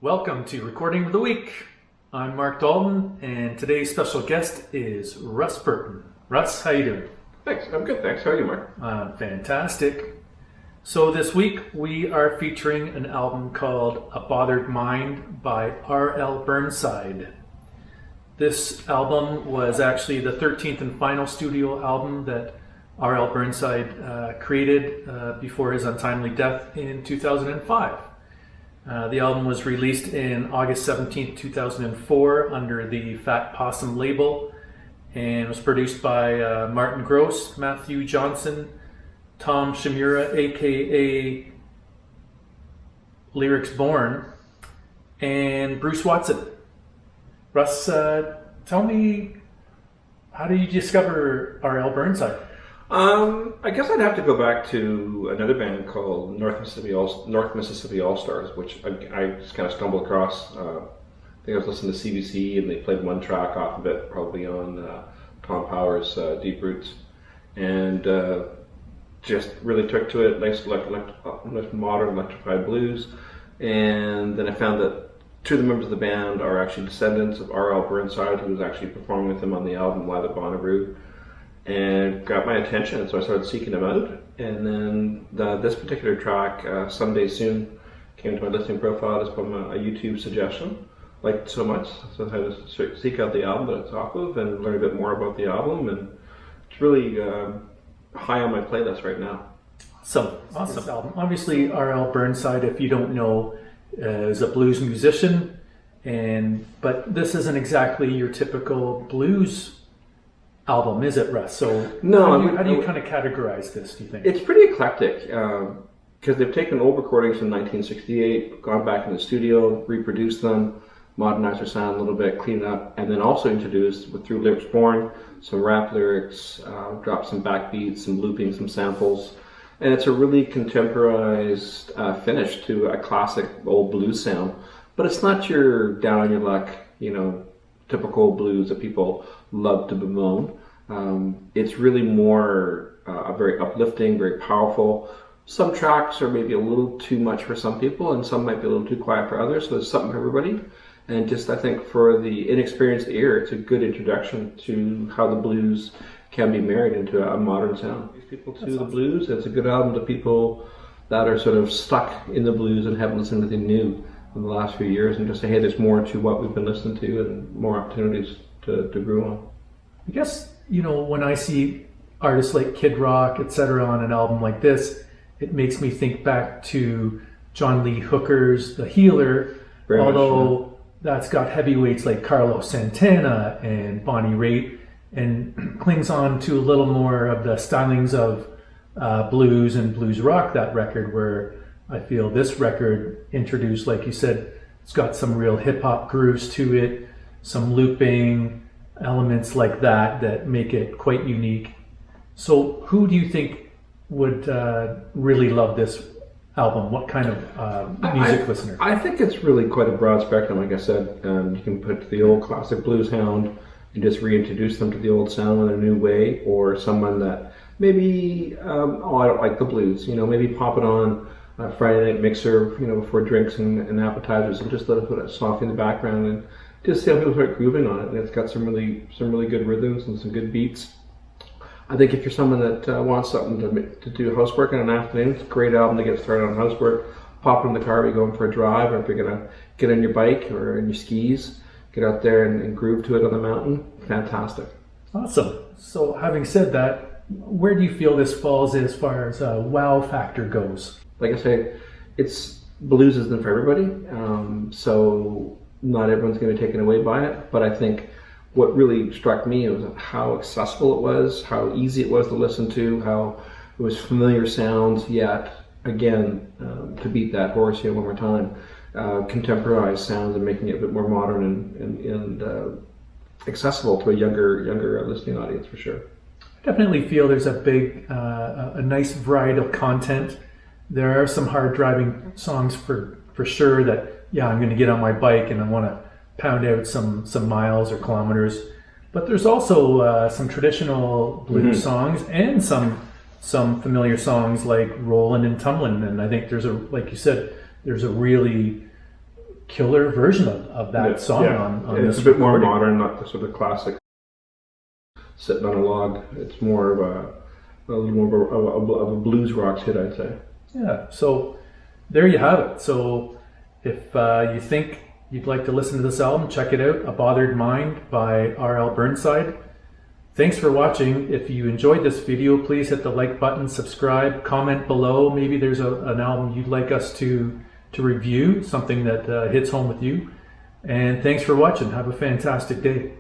Welcome to Recording of the Week. I'm Mark Dalton, and today's special guest is Russ Burton. Russ, how you doing? Thanks. I'm good, thanks. How are you, Mark? Fantastic. So this week we are featuring an album called A Bothered Mind by RL Burnside. This album was actually the 13th and final studio album that RL Burnside created before his untimely death in 2005. The album was released in August 17, 2004 under the Fat Possum label and was produced by Martin Gross, Matthew Johnson, Tom Shimura, aka Lyrics Born, and Bruce Watson. Russ, tell me, how did you discover RL Burnside? I guess I'd have to go back to another band called North Mississippi All Stars, which I just kind of stumbled across. I think I was listening to CBC, and they played one track off of it, probably on Tom Power's Deep Roots, and just really took to it. Nice modern electrified blues, and then I found that two of the members of the band are actually descendants of R.L. Burnside, who was actually performing with him on the album Live at Bonnaroo, and got my attention, so I started seeking them out. And then this particular track, Someday Soon, came to my listening profile as from a YouTube suggestion. Liked it so much, so I had to seek out the album that it's off of and learn a bit more about the album, and it's really high on my playlist right now. Awesome album. Obviously, R.L. Burnside, if you don't know, is a blues musician, but this isn't exactly your typical blues album, is it, Russ? So no, how do you kind of categorize this, do you think? It's pretty eclectic, because they've taken old recordings from 1968, gone back in the studio, reproduced them, modernized their sound a little bit, cleaned up, and then also introduced, through Lyrics Born, some rap lyrics, dropped some backbeats, some looping, some samples, and it's a really contemporized finish to a classic old blues sound. But it's not your down on your luck, typical blues that people love to bemoan. It's really more very uplifting, very powerful. Some tracks are maybe a little too much for some people, and some might be a little too quiet for others, so there's something for everybody. And just, I think, for the inexperienced ear, it's a good introduction to how the blues can be married into a modern sound. These people to the blues, it's a good album to people that are sort of stuck in the blues and haven't listened to anything new in the last few years, and just say, hey, there's more to what we've been listening to and more opportunities to grow on. I guess, when I see artists like Kid Rock, etc. on an album like this, it makes me think back to John Lee Hooker's The Healer, although that's got heavyweights like Carlos Santana and Bonnie Raitt, and clings on to a little more of the stylings of blues and blues rock, that record, where I feel this record introduced, like you said, it's got some real hip-hop grooves to it, some looping elements like that make it quite unique. So who do you think would really love this album? What kind of music listener? I think it's really quite a broad spectrum, like I said. You can put the old classic blues hound and just reintroduce them to the old sound in a new way, or someone that maybe, I don't like the blues, maybe pop it on a Friday night mixer, before drinks and appetizers, and just let it put it soft in the background and just see how people start grooving on it. And it's got some really good rhythms and some good beats. I think if you're someone that wants something to do housework in an afternoon, it's a great album to get started on housework. Pop in the car, you're going for a drive, or if you're gonna get on your bike or in your skis, get out there and groove to it on the mountain. Fantastic. Awesome. So having said that, where do you feel this falls as far as wow factor goes? Like I say, blues isn't for everybody, so not everyone's going to be taken away by it. But I think what really struck me was how accessible it was, how easy it was to listen to, how it was familiar sounds, yet again, to beat that horse here one more time, contemporized sounds and making it a bit more modern and accessible to a younger listening audience, for sure. I definitely feel there's a nice variety of content. There are some hard driving songs for sure that, I'm going to get on my bike and I want to pound out some miles or kilometers. But there's also some traditional blues songs and some familiar songs like Rollin' and Tumblin'. And I think like you said, there's a really killer version of that song on it's this a bit more recording. modern, not the sort of classic sitting on a log. It's more of a little more of a blues rock hit, I'd say. Yeah, so there you have it. So if you think you'd like to listen to this album, check it out, A Bothered Mind by RL Burnside. Thanks for watching. If you enjoyed this video, please hit the like button, subscribe, comment below. Maybe there's an album you'd like us to review, something that hits home with you. And thanks for watching. Have a fantastic day.